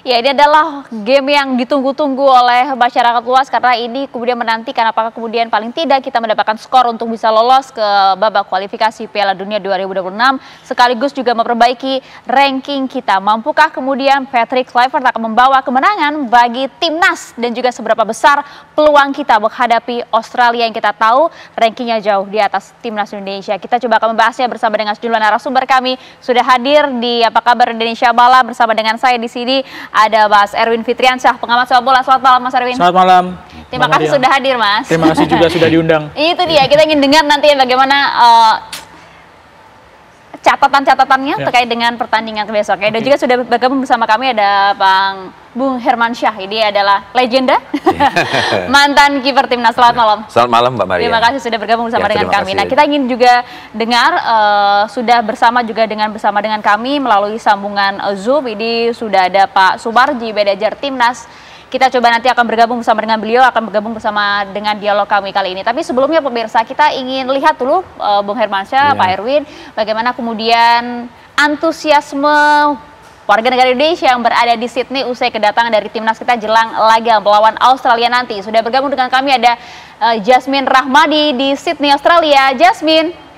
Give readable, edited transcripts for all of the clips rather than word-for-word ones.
Ya, ini adalah game yang ditunggu-tunggu oleh masyarakat luas karena ini kemudian menantikan apakah kemudian paling tidak kita mendapatkan skor untuk bisa lolos ke babak kualifikasi Piala Dunia 2026 sekaligus juga memperbaiki ranking kita. Mampukah kemudian Patrick Kluivert akan membawa kemenangan bagi timnas dan juga seberapa besar peluang kita menghadapi Australia yang kita tahu rankingnya jauh di atas timnas Indonesia. Kita coba akan membahasnya bersama dengan sejumlah narasumber kami sudah hadir di Apa Kabar Indonesia Malam bersama dengan saya di sini. Ada Mas Erwin Fitriansyah, pengamat sepak bola. Selamat malam Mas Erwin. Selamat malam. Terima kasih sudah hadir Mas. Terima kasih juga sudah diundang. Itu dia, kita ingin dengar nanti bagaimana catatan-catatannya terkait dengan pertandingan besok. Dan juga sudah bergabung bersama kami ada Bung Hermansyah. Ini adalah legenda, mantan kiper timnas. Selamat malam. Selamat malam Mbak Maria. Terima kasih sudah bergabung bersama dengan kami. Nah, kita ingin juga dengar sudah bersama dengan kami melalui sambungan Zoom. Ini sudah ada Pak Sumarji, manajer timnas. Kita coba nanti akan bergabung bersama dengan beliau, akan bergabung bersama dengan dialog kami kali ini. Tapi sebelumnya pemirsa, kita ingin lihat dulu Bung Hermansyah, Pak Erwin, bagaimana kemudian antusiasme warga negara Indonesia yang berada di Sydney usai kedatangan dari timnas kita jelang laga melawan Australia nanti. Sudah bergabung dengan kami ada Jasmine Rahmadi di Sydney, Australia. Jasmine.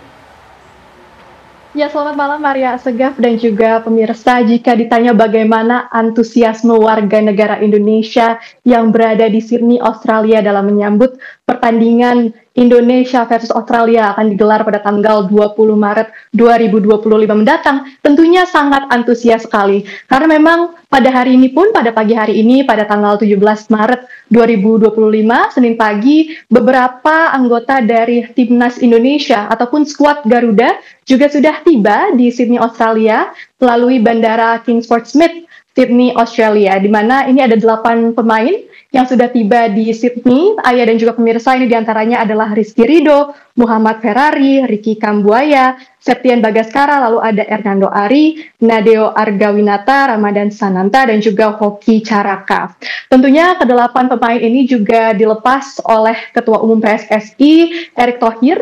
Ya, selamat malam Maria Segaf dan juga pemirsa. Jika ditanya bagaimana antusiasme warga negara Indonesia yang berada di Sydney, Australia dalam menyambut pertandingan Indonesia versus Australia akan digelar pada tanggal 20 Maret 2025 mendatang, tentunya sangat antusias sekali. Karena memang pada hari ini pun, pada pagi hari ini, pada tanggal 17 Maret 2025, Senin pagi, beberapa anggota dari Timnas Indonesia ataupun skuad Garuda juga sudah tiba di Sydney, Australia, melalui Bandara King Sport Smith, Sydney, Australia, di mana ini ada 8 pemain yang sudah tiba di Sydney. Ayah dan juga pemirsa, ini diantaranya adalah Rizky Ridho, Muhammad Ferrari, Ricky Kambuaya, Septian Bagaskara, lalu ada Hernando Ari, Nadeo Argawinata, Ramadan Sananta, dan juga Hoki Caraka. Tentunya ke-8 pemain ini juga dilepas oleh Ketua Umum PSSI, Erick Thohir,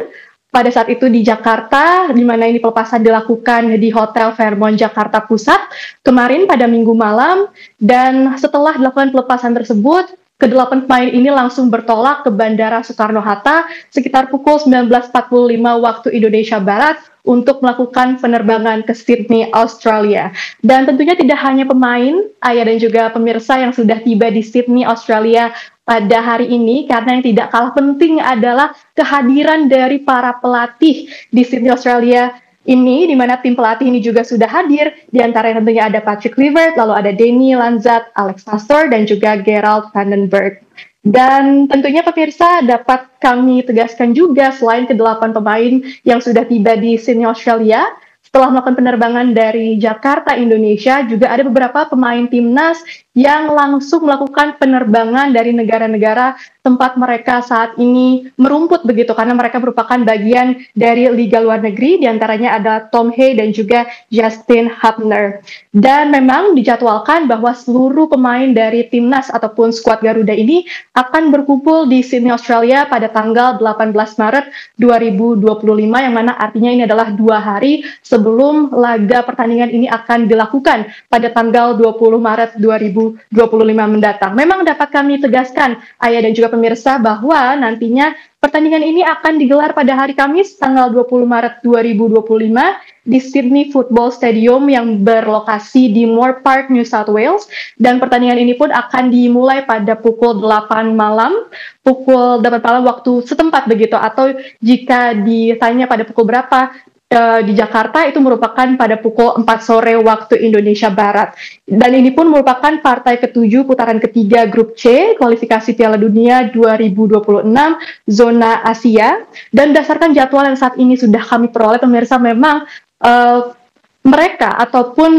pada saat itu di Jakarta, di mana ini pelepasan dilakukan di Hotel Fairmont Jakarta Pusat kemarin pada Minggu malam. Dan setelah dilakukan pelepasan tersebut, ke-8 pemain ini langsung bertolak ke Bandara Soekarno-Hatta sekitar pukul 19.45 waktu Indonesia Barat untuk melakukan penerbangan ke Sydney, Australia. Dan tentunya tidak hanya pemain, ayah dan juga pemirsa yang sudah tiba di Sydney, Australia pada hari ini, karena yang tidak kalah penting adalah kehadiran dari para pelatih di Sydney, Australia ini, di mana tim pelatih ini juga sudah hadir. Di antara yang tentunya ada Patrick Kluivert, lalu ada Denny Lanzat, Alex Pastoor, dan juga Gerald Vandenberg. Dan tentunya pemirsa dapat kami tegaskan juga selain ke-8 pemain yang sudah tiba di Sydney, Australia, setelah melakukan penerbangan dari Jakarta, Indonesia, juga ada beberapa pemain timnas yang langsung melakukan penerbangan dari negara-negara tempat mereka saat ini merumput begitu, karena mereka merupakan bagian dari Liga Luar Negeri, diantaranya ada Tom Hay dan juga Justin Hubner. Dan memang dijadwalkan bahwa seluruh pemain dari timnas ataupun skuad Garuda ini akan berkumpul di Sydney, Australia pada tanggal 18 Maret 2025, yang mana artinya ini adalah 2 hari sebelum laga pertandingan ini akan dilakukan pada tanggal 20 Maret 2025 mendatang. Memang dapat kami tegaskan, ayah dan juga pemirsa, bahwa nantinya pertandingan ini akan digelar pada hari Kamis tanggal 20 Maret 2025 di Sydney Football Stadium yang berlokasi di Moore Park, New South Wales. Dan pertandingan ini pun akan dimulai pada pukul 8 malam waktu setempat begitu, atau jika ditanya pada pukul berapa di Jakarta, itu merupakan pada pukul 4 sore waktu Indonesia Barat. Dan ini pun merupakan partai ke-7 putaran ketiga grup C kualifikasi Piala Dunia 2026 zona Asia. Dan berdasarkan jadwal yang saat ini sudah kami peroleh, pemirsa, memang mereka ataupun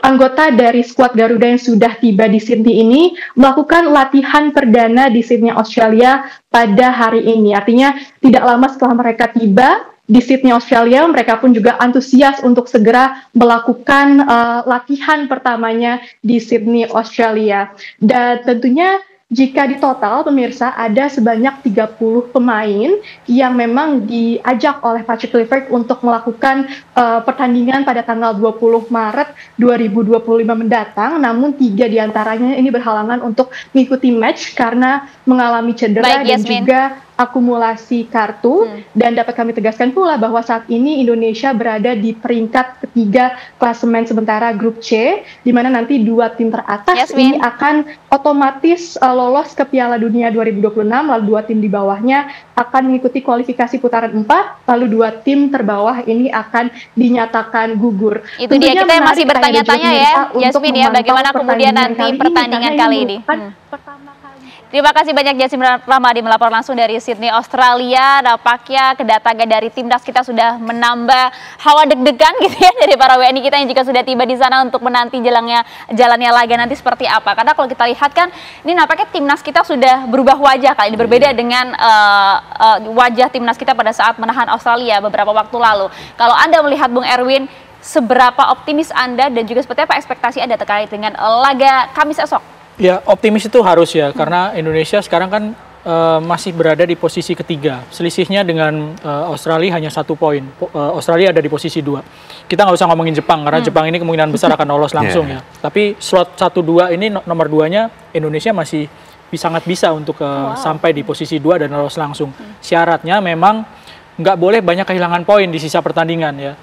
anggota dari skuad Garuda yang sudah tiba di Sydney ini melakukan latihan perdana di Sydney, Australia pada hari ini. Artinya tidak lama setelah mereka tiba di Sydney, Australia, mereka pun juga antusias untuk segera melakukan latihan pertamanya di Sydney, Australia. Dan tentunya Jika di total pemirsa ada sebanyak 30 pemain yang memang diajak oleh Patrick Kluivert untuk melakukan pertandingan pada tanggal 20 Maret 2025 mendatang, namun 3 diantaranya ini berhalangan untuk mengikuti match karena mengalami cedera dan juga akumulasi kartu. Dan dapat kami tegaskan pula bahwa saat ini Indonesia berada di peringkat ketiga klasemen sementara grup C, di mana nanti 2 tim teratas ini akan otomatis lolos ke Piala Dunia 2026, lalu 2 tim di bawahnya akan mengikuti kualifikasi putaran 4, lalu 2 tim terbawah ini akan dinyatakan gugur. Itu dia, kita masih bertanya-tanya ya, Jasmine ya, bagaimana kemudian nanti pertandingan kali ini. Terima kasih banyak Jasmine Rahmadi melapor langsung dari Sydney, Australia. Nampaknya kedatangan dari timnas kita sudah menambah hawa deg-degan gitu ya dari para WNI kita yang juga sudah tiba di sana untuk menanti jalannya laga nanti seperti apa. Karena kalau kita lihat kan ini nampaknya timnas kita sudah berubah wajah kali ini, berbeda dengan wajah timnas kita pada saat menahan Australia beberapa waktu lalu. Kalau Anda melihat Bung Erwin, seberapa optimis Anda dan juga seperti apa ekspektasi Anda terkait dengan laga Kamis esok? Ya, optimis itu harus ya, karena Indonesia sekarang kan masih berada di posisi ketiga. Selisihnya dengan Australia hanya 1 poin. Australia ada di posisi 2. Kita nggak usah ngomongin Jepang, karena Jepang ini kemungkinan besar akan lolos langsung ya. Tapi slot 1-2 ini nomor 2-nya Indonesia masih sangat bisa untuk sampai di posisi 2 dan lolos langsung. Syaratnya memang nggak boleh banyak kehilangan poin di sisa pertandingan ya.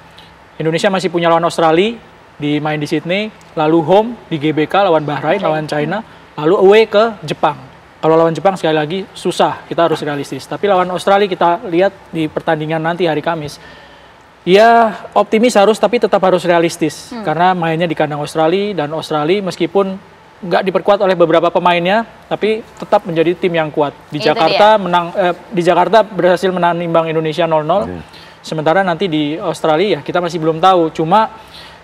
Indonesia masih punya lawan Australia, main di Sydney, lalu home di GBK lawan Bahrain, lawan China, lalu away ke Jepang. Kalau lawan Jepang sekali lagi susah, kita harus realistis. Tapi lawan Australia kita lihat di pertandingan nanti hari Kamis. Ya optimis harus, tapi tetap harus realistis. Karena mainnya di kandang Australia, dan Australia meskipun nggak diperkuat oleh beberapa pemainnya, tapi tetap menjadi tim yang kuat. Di Jakarta di Jakarta berhasil menang Indonesia 0-0. Sementara nanti di Australia ya kita masih belum tahu. Cuma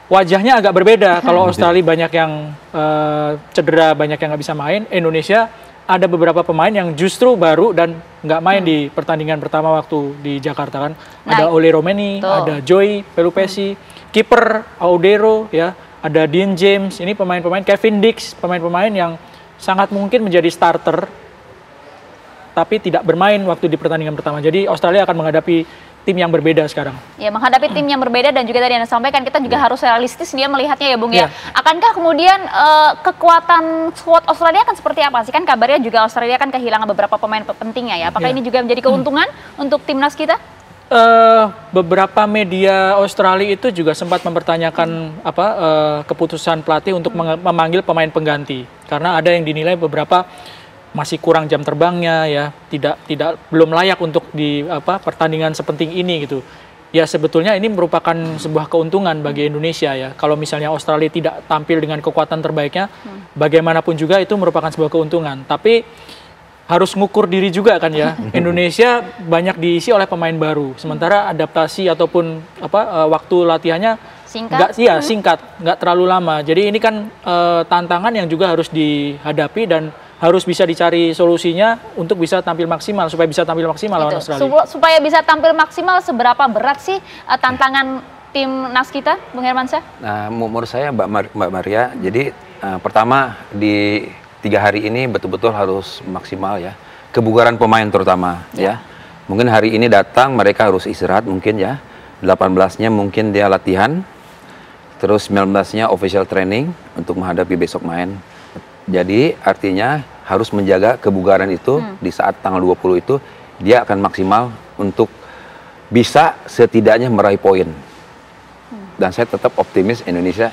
wajahnya agak berbeda. Kalau Australia banyak yang cedera, banyak yang nggak bisa main. Indonesia ada beberapa pemain yang justru baru dan nggak main di pertandingan pertama waktu di Jakarta kan. Ada Ole Romeni, ada Joy Pelupesi, kiper Audero, ya, ada Dean James. Ini pemain-pemain, Kevin Dix, pemain-pemain yang sangat mungkin menjadi starter, tapi tidak bermain waktu di pertandingan pertama. Jadi Australia akan menghadapi tim yang berbeda sekarang. Ya, menghadapi tim yang berbeda, dan juga tadi Anda sampaikan kita juga harus realistis dia melihatnya ya Bung ya. Akankah kemudian kekuatan squad Australia akan seperti apa sih? Kan kabarnya juga Australia kan kehilangan beberapa pemain pentingnya ya. Apakah ini juga menjadi keuntungan untuk timnas kita? Beberapa media Australia itu juga sempat mempertanyakan keputusan pelatih untuk memanggil pemain pengganti. Karena ada yang dinilai beberapa masih kurang jam terbangnya ya, belum layak untuk di pertandingan sepenting ini gitu. Ya sebetulnya ini merupakan sebuah keuntungan bagi Indonesia ya. Kalau misalnya Australia tidak tampil dengan kekuatan terbaiknya, bagaimanapun juga itu merupakan sebuah keuntungan. Tapi harus ngukur diri juga kan ya. Indonesia banyak diisi oleh pemain baru, sementara adaptasi ataupun waktu latihannya singkat, nggak terlalu lama. Jadi ini kan tantangan yang juga harus dihadapi dan harus bisa dicari solusinya untuk bisa tampil maksimal, supaya bisa tampil maksimal lawan Australia. Supaya bisa tampil maksimal, seberapa berat sih tantangan timnas kita, Bung Hermansyah? Nah, menurut saya Mbak Maria, jadi pertama di 3 hari ini betul-betul harus maksimal ya. Kebugaran pemain terutama ya. Mungkin hari ini datang mereka harus istirahat mungkin ya. 18-nya mungkin dia latihan, terus 19-nya official training untuk menghadapi besok main. Jadi artinya harus menjaga kebugaran itu di saat tanggal 20 itu dia akan maksimal untuk bisa setidaknya meraih poin. Dan saya tetap optimis Indonesia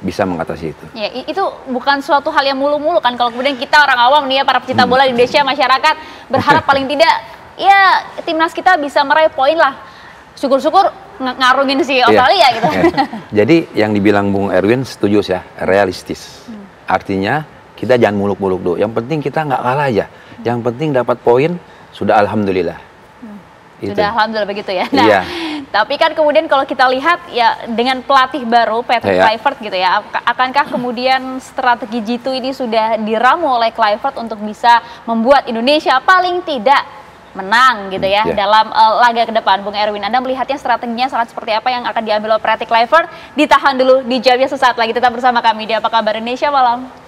bisa mengatasi itu. Ya, itu bukan suatu hal yang mulu-mulu kan, kalau kemudian kita orang awam nih ya, para pecinta bola di Indonesia, masyarakat berharap paling tidak ya timnas kita bisa meraih poin lah. Syukur-syukur ngarungin si Australia gitu. Jadi yang dibilang Bung Erwin setuju ya, realistis. Artinya kita jangan muluk-muluk dulu. Yang penting kita nggak kalah aja. Yang penting dapat poin, sudah alhamdulillah. Sudah alhamdulillah begitu ya. Nah, tapi kan kemudian kalau kita lihat ya dengan pelatih baru Patrick Kluivert gitu ya, akankah kemudian strategi Jitu ini sudah diramu oleh Kluivert untuk bisa membuat Indonesia paling tidak menang gitu ya dalam laga ke depan? Bung Erwin, Anda melihatnya strateginya sangat seperti apa yang akan diambil oleh Patrick Kluivert? Ditahan dulu, dijawabnya sesaat lagi. Tetap bersama kami di Apa Kabar Indonesia Malam.